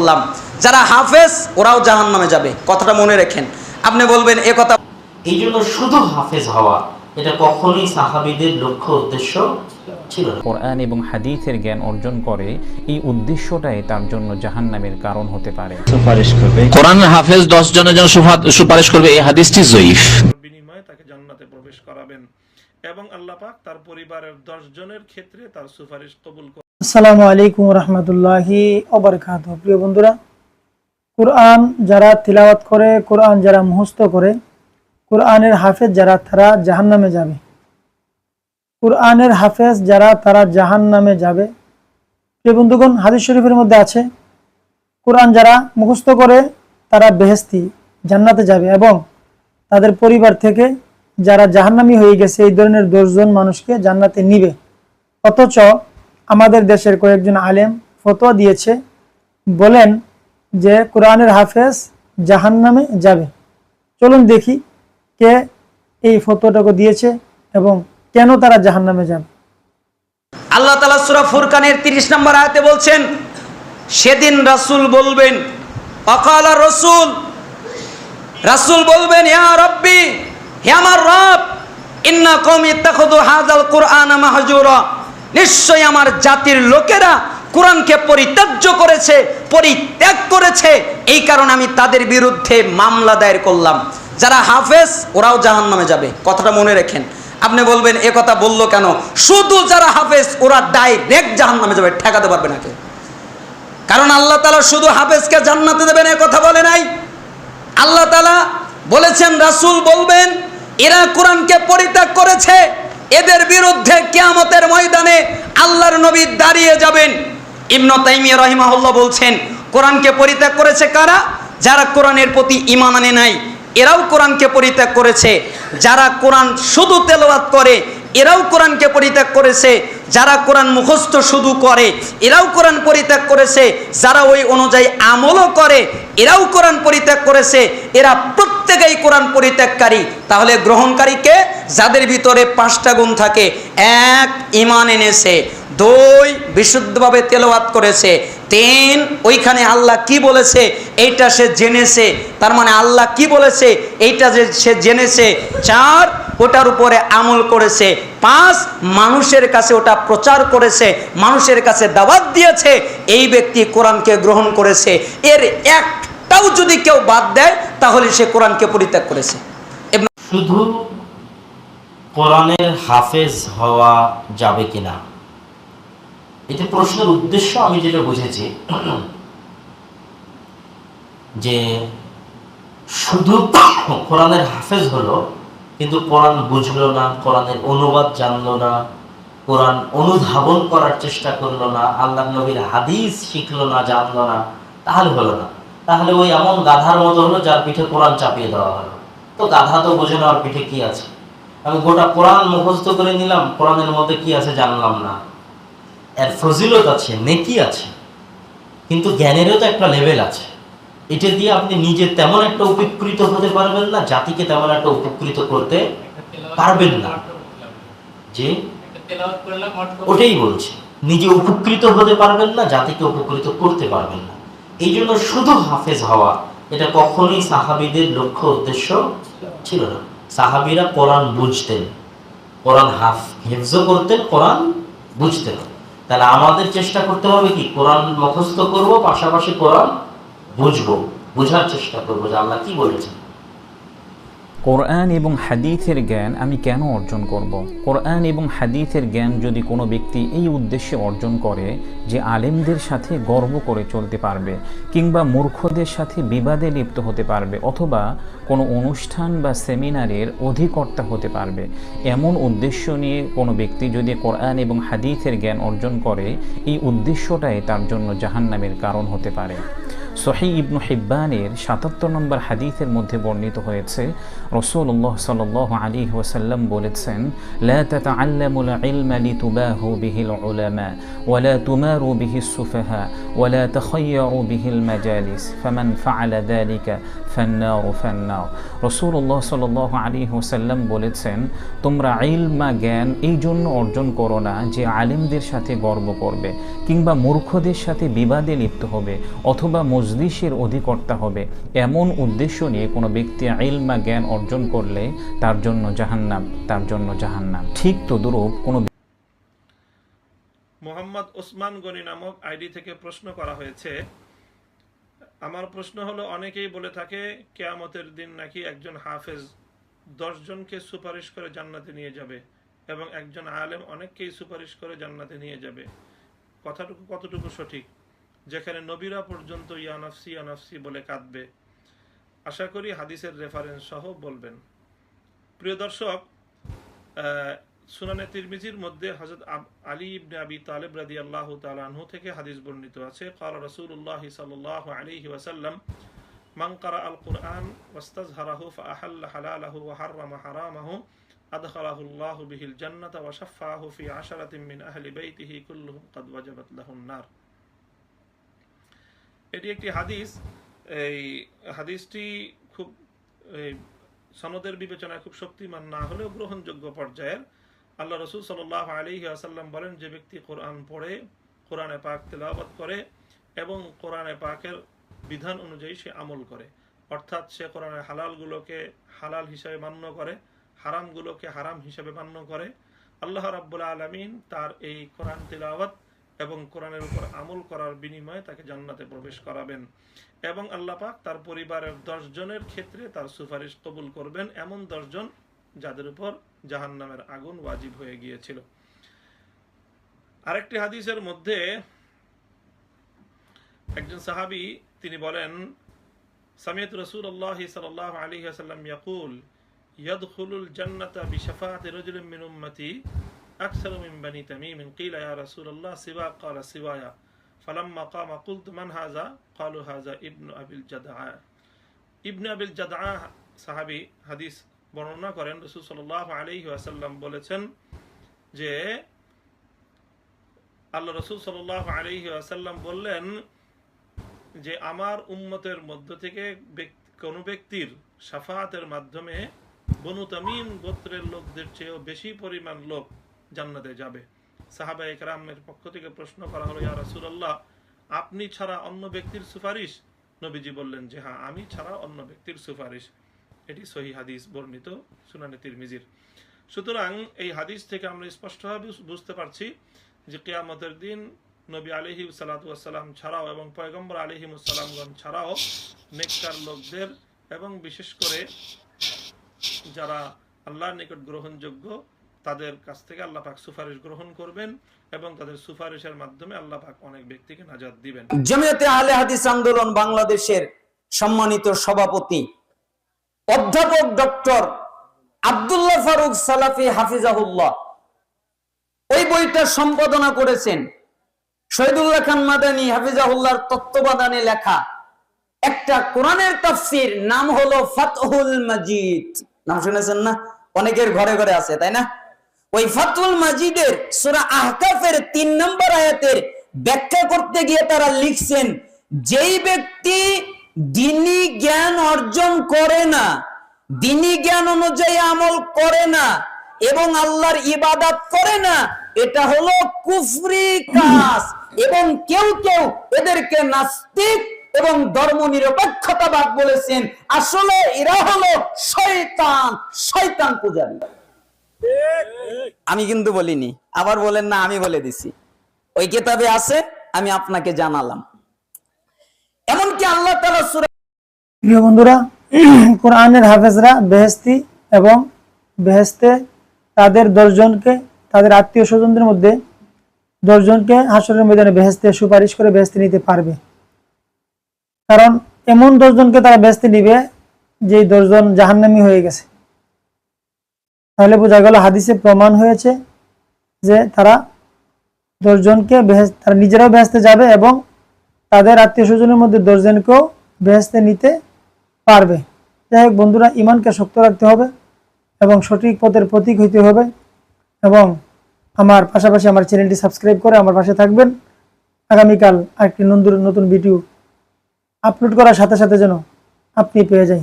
করলাম, যারা হাফেজ ওরাও জাহান্নামে যাবে। কথাটা মনে রাখেন। আপনি বলবেন এ কথা, এই জন্য শুধু হাফেজ হওয়া এটা কখনোই সাহাবীদের লক্ষ্য উদ্দেশ্য ছিল না। কোরআন এবং হাদিসের জ্ঞান অর্জন করে এই উদ্দেশ্যটাই তার জন্য জাহান্নামের কারণ হতে পারে। সুপারিশ করবে, কোরআনের হাফেজ 10 জনের জন্য সুপারিশ করবে, এই হাদিসটি জয়ীফ। বিনিময়ে তাকে জান্নাতে প্রবেশ করাবেন এবং আল্লাহ পাক তার পরিবারের 10 জনের ক্ষেত্রে তার সুপারিশ কবুল করবেন। আসসালামু আলাইকুম রাহমাতুল্লাহি ওয়া বারাকাতুহু। প্রিয় বন্ধুরা, কোরআন যারা তিলাওয়াত করে, কোরআন যারা মুখস্থ করে, কোরআনের হাফেজ যারা তারা জাহান্নামে যাবে। কোরআনের হাফেজ যারা তারা জাহান্নামে যাবে। প্রিয় বন্ধুগণ, হাদিস শরীফের মধ্যে আছে কোরআন যারা মুখস্থ করে তারা বেহেশতি জান্নাতে যাবে এবং তাদের পরিবার থেকে যারা জাহান্নামী হয়ে গেছে এই ধরনের 10 জন মানুষকে জান্নাতে নিবে। অথচ আমাদের দেশের কয়েকজন আলেম ফতোয়া দিয়েছে, বলেন যে কোরআনের হাফেজ জাহান্নামে যাবে। চলুন দেখি কে এই ফতোয়াটাকে দিয়েছে এবং কেন তারা জাহান্নামে যাবে। আল্লাহ তাআলা সূরা ফুরকানের 30 নম্বর আয়াতে বলছেন, সেদিন রাসূল বলবেন, অকালা রাসূল, রাসূল বলবেন, ইয়া রাব্বি, হে আমার রব, ইন্না কওমি ইত্তাখাযু হাযাল কুরআনা মাহজুরা, নিশ্চয় আমার জাতির লোকেরা কোরআনকে পরিত্যাগ করেছে, এই কারণে আমি তাদের বিরুদ্ধে মামলা দায়ের করলাম। যারা হাফেজ ওরাও জাহান্নামে যাবে। কথাটা মনে রাখেন। আপনি বলবেন এ কথা বললো কেন? শুধু যারা হাফেজ ওরা ডাইরেক্ট জাহান্নামে যাবে, ঠেকাতে পারবে না কেউ। কারণ আল্লাহ তাআলা শুধু হাফেজকে জান্নাতে দেবেন এ কথা বলে নাই। আল্লাহ তাআলা বলেছেন, রাসূল বলবেন এরা কোরআনকে পরিত্যাগ করেছে, এদের বিরুদ্ধে কিয়ামতের ময়দানে আল্লাহর নবী দাঁড়িয়ে যাবেন। ইবনে তাইমিয়া রাহিমাহুল্লাহ বলছেন, কোরআনকে পরিত্যাগ করেছে কারা? যারা কোরআনের প্রতি ঈমান আনে নাই, এরাও কোরআনকে পরিত্যাগ করেছে। যারা কোরআন শুধু তেলাওয়াত করে এরাও কোরআনকে পরিত্যাগ করেছে। যারা কোরআন মুখস্থ শুধু করে এরাও কোরআন পরিত্যাগ করেছে। যারা ওই অনুযায়ী আমলও করে এরাও কোরআন পরিত্যাগ করেছে। এরা প্রত্যেকেই কোরআন পরিত্যাগকারী। তাহলে গ্রহণকারীকে? যাদের ভিতরে 5টা গুণ থাকে। 1 ঈমান এনেছে, 2 বিশুদ্ধভাবে তেলাওয়াত করেছে, 3 ওইখানে আল্লাহ কি বলেছে এইটা সে জেনেছে, তার মানে আল্লাহ কি বলেছে এইটা যে সে জেনেছে, 4 ওটার উপরে আমল করেছে, 5 মানুষের কাছে ওটা প্রচার করেছে, মানুষের কাছে দাওয়াত দিয়েছে, এই ব্যক্তি কোরআনকে গ্রহণ করেছে। এর একটাও যদি কেউ বাদ দেয় তাহলে সে কোরআনকে পরিত্যাগ করেছে। শুধু কোরআনের হাফেজ হওয়া যাবে কিনা, এটা প্রশ্নের উদ্দেশ্য আমি যেটা বুঝেছি যে শুধু কোরআনের হাফেজ হলো কিন্তু কোরআন বুঝলো না, কোরআনের অনুবাদ জানলো না, কোরআন অনুধাবন করার চেষ্টা করলো না, আল্লাহ নবীর হাদিস শিখলো না, জানলো না, তাহলে হলো না। তাহলে ওই এমন গাধার মতো হলো যার পিঠে কোরআন চাপিয়ে দেওয়া হলো। তো গাধা তো বোঝে না ওর পিঠে কি আছে। আমি গোটা কোরআন মুখস্থ করে নিলাম, কোরআনের মধ্যে কি আছে জানলাম না। এর ফজিলত আছে, নেকি আছে, কিন্তু জ্ঞানেরও তো একটা লেভেল আছে। এটা দিয়ে আপনি নিজে তেমন একটা উপকৃত হতে পারবেন না, জাতিকে তেমন একটা উপকৃত করতে পারবেন না। যে ওটাই বলছি, নিজে উপকৃত হতে পারবেন না, জাতিকে উপকৃত করতে পারবেন না। এই জন্য শুধু হাফেজ হওয়া এটা কখনোই সাহাবীদের লক্ষ্য উদ্দেশ্য ছিল না। সাহাবীরা কোরআন বুঝতেন, কোরআন হিফজ করতেন, কোরআন বুঝতেন। তাহলে আমাদের চেষ্টা করতে হবে কি, কোরআন মুখস্থ করব, পাশাপাশি কোরআন বুঝবো, বোঝার চেষ্টা করবো যে আল্লাহ কি বলেছেন। কোরআন এবং হাদিসের জ্ঞান আমি কেন অর্জন করব? কোরআন এবং হাদিসের জ্ঞান যদি কোনো ব্যক্তি এই উদ্দেশ্যে অর্জন করে যে আলেমদের সাথে গর্ব করে চলতে পারবে, কিংবা মূর্খদের সাথে বিবাদে লিপ্ত হতে পারবে, অথবা কোনো অনুষ্ঠান বা সেমিনারের অধিকর্তা হতে পারবে, এমন উদ্দেশ্য নিয়ে কোনো ব্যক্তি যদি কোরআন এবং হাদিসের জ্ঞান অর্জন করে, এই উদ্দেশ্যটাই তার জন্য জাহান্নামের কারণ হতে পারে। সহিহ ইবনু হিব্বানের ৭৭ নম্বর হাদিসের মধ্যে বর্ণিত হয়েছে, রাসূলুল্লাহ সাল্লাল্লাহু আলাইহি ওয়াসাল্লাম বলেছেন, লা তাতাআল্লামুল ইলমা লিতুবাহু বিহিল উলামা ওয়া লা তুমারু বিহিস সুফাহা ওয়া লা তাখায়য়ারু বিহিল মাজালিস ফামান ফাআলা যালিকা ফান্নারু ফান্নার। রাসূলুল্লাহ সাল্লাল্লাহু আলাইহি ওয়াসাল্লাম বলেছেন, তোমরা ইলমা জ্ঞান এই জন্য অর্জন করো না যে আলেমদের সাথে গর্ব করবে কিংবা মূর্খদের সাথে বিবাদে লিপ্ত হবে অথবা মজলিসের অধিকর্তা হবে। এমন উদ্দেশ্য নিয়ে কোনো ব্যক্তি ইলমা জ্ঞান অর্জন করলে তার জন্য জাহান্নাম, তার জন্য জাহান্নাম। ঠিক তদ্রূপ কোনো মোহাম্মদ ওসমান গনি নামক আইডি থেকে প্রশ্ন করা হয়েছে, আমার প্রশ্ন হলো, অনেকেই বলে থাকে কিয়ামতের দিন নাকি একজন হাফেজ 10 জনকে সুপারিশ করে জান্নাতে নিয়ে যাবে এবং একজন আলেম অনেককেই সুপারিশ করে জান্নাতে নিয়ে যাবে। কথাটুকু কতটুকু সঠিক, যেখানে নবীরা পর্যন্ত ইয়া নাফসি বলে কাঁদবে? আশা করি হাদিসের রেফারেন্স সহ বলবেন। প্রিয় দর্শক, সুনানে তিরমিজির মধ্যে হযরত আলী ইবনে আবি তালিব রাদিয়াল্লাহু তাআলা আনহু থেকে হাদিস বর্ণিত আছে, قال রাসূলুল্লাহ সাল্লাল্লাহু আলাইহি ওয়াসাল্লাম, মান ক্বারা আল কুরআন ওয়াস্তাযহারাহু ফাআহাল্লা হালালাহু ওয়া হাররামা হারামাহু আদখালাহু আল্লাহু বিহিল জান্নাতা ওয়া শাফাআহু ফি 10 মিন আহলি বাইতিহি কুল্লুহুম ক্বাদ ওয়াজাবাত লাহুন নার। এটি একটি হাদিস। এই হাদিসটি খুব সনদের বিবেচনায় খুব শক্তিমান না হলেও গ্রহণযোগ্য পর্যায়ের। আল্লাহ রাসূল সাল্লাল্লাহু আলাইহি ওয়াসাল্লাম বলেন, যে ব্যক্তি কোরআন পড়ে, কোরআনে পাক তেলাওয়াত করে এবং কোরআনে পাকের বিধান অনুযায়ী সে আমল করে, অর্থাৎ সে কোরআনের হালালগুলোকে হালাল হিসাবে মান্য করে, হারামগুলোকে হারাম হিসাবে মান্য করে, আল্লাহ রাব্বুল আলামিন তার এই কোরআন তেলাওয়াত এবং কোরআনের উপর আমল করার বিনিময়ে তাকে জান্নাতে প্রবেশ করাবেন এবং আল্লাহ পাক তার পরিবারের 10 জনের ক্ষেত্রে তার সুপারিশ কবুল করবেন, এমন 10 জন যাদের উপর জাহান্নামের আগুন ওয়াজিব হয়ে গিয়েছিল। আরেকটি হাদিসের মধ্যে একজন সাহাবী তিনি বলেন, সামিআতু রাসূলুল্লাহি সাল্লাল্লাহু আলাইহি ওয়াসাল্লাম ইয়াকুল, ইয়াদখুলুল জান্নাতা বিশাফাআতি রাজুলিন মিন উম্মতি আকসারু মিন বানি তামিম। কিলা ইয়া রাসূলুল্লাহ সিওয়া? ক্বালা সিওয়ায়া। ফালাম্মা কামা কুলতু মান হাযা? ক্বালু হাযা ইবনু আবিল জাদআ। ইবনে আবিল জাদআ সাহাবী হাদিস বর্ণনা করেন, রাসূল সাল্লাল্লাহু আলাইহি ওয়াসাল্লাম বলেছেন যে আল্লাহ রাসূল সাল্লাল্লাহু আলাইহি ওয়াসাল্লাম বললেন যে আমার উম্মতের মধ্য থেকে কোন ব্যক্তির শাফাআতের মাধ্যমে বনু তামিম গোত্রের লোকদের চেয়েও বেশি পরিমাণ লোক জান্নাতে যাবে। সাহাবায়ে কেরামের পক্ষ থেকে প্রশ্ন করা হলো, ইয়া রাসূলুল্লাহ, আপনি ছাড়া অন্য ব্যক্তির সুপারিশ? নবীজি বললেন যে হ্যাঁ, আমি ছাড়া অন্য ব্যক্তির সুপারিশ। এটি সহিহ হাদিস বর্ণিত সুনানে তিরমিজির। সুতরাং এই হাদিস থেকে আমরা স্পষ্টভাবে বুঝতে পারছি যে কিয়ামতের দিন নবী আলাইহিস সালাতু ওয়াস সালাম ছাড়াও এবং পয়গম্বর আলাইহিমুস সালামগণ ছাড়াও নেককার লোকদের এবং বিশেষ করে যারা আল্লাহর নিকট গ্রহণযোগ্য তাদের কাছ থেকে আল্লাহ পাক সুপারিশ গ্রহণ করবেন এবং তাদের সুপারিশের মাধ্যমে আল্লাহ পাক অনেক ব্যক্তিকে নাজাত দিবেন। জামিয়াতে আহলে হাদিস আন্দোলন বাংলাদেশের সম্মানিত সভাপতি অধ্যাপক ডক্টর আব্দুল্লাহ ফারুক সালাফি হাফিজাহুল্লাহ ওই বইটা সম্পাদনা করেছেন। শহীদুল্লাহ খান মাদানী হাফিজাহুল্লাহর তত্ত্বাবধানে লেখা একটা কোরআনের তাফসীর, নাম হলো ফাতহুল মাজিদ। নাম শুনেছেন না? অনেকের ঘরে ঘরে আছে, তাই না? ওই ফাতহুল মাজিদের সূরা আহকাফের 3 নম্বর আয়াতের ব্যাখ্যা করতে গিয়ে তারা লিখছেন, যেই ব্যক্তি দ্বীনি জ্ঞান অর্জন করে না, দ্বীনি জ্ঞান অনুযায়ী আমল করে না এবং আল্লাহর ইবাদত করে না, এটা হলো কুফরি কাজ। এবং কেউ কেউ এদেরকে নাস্তিক এবং ধর্ম নিরপেক্ষতাবাদ বলেছেন। আসলে এরা হলো শয়তান, শয়তান পূজারী। আমি কিন্তু বলিনি, আবার বলেন না আমি বলে দিছি। ওই কিতাবে আছে, আমি আপনাকে জানালাম। এমনকি আল্লাহ তাআলা সূরা, প্রিয় বন্ধুরা, কোরআনের হাফেজরা বেহেশতি এবং বেহেশতে তাদের 10 জনকে, তাদের আত্মীয় স্বজনদের মধ্যে 10 জনকে হাসরের ময়দানে বেহেশতে সুপারিশ করে বেহেশতে নিতে পারবে। কারণ এমন 10 জনকে তারা বেহেশতে নিবে যে 10 জন জাহান্নামী হয়ে গেছে। তাহলে বোঝা গেল হাদিসে প্রমাণ হয়েছে যে তারা 10 জনকে তারা নিজেরাও বেহেশতে যাবে এবং তাদের আত্মীয় স্বজনের মধ্যে 10 জনকেও বেহেশতে নিতে পারবে। যাই হোক বন্ধুরা, ইমানকে শক্ত রাখতে হবে এবং সঠিক পথের প্রতীক হইতে হবে, এবং আমার পাশাপাশি আমার চ্যানেলটি সাবস্ক্রাইব করে আমার পাশে থাকবেন। আগামীকাল আরেকটি নতুন ভিডিও আপলোড করার সাথে সাথে যেন আপনি পেয়ে যাই।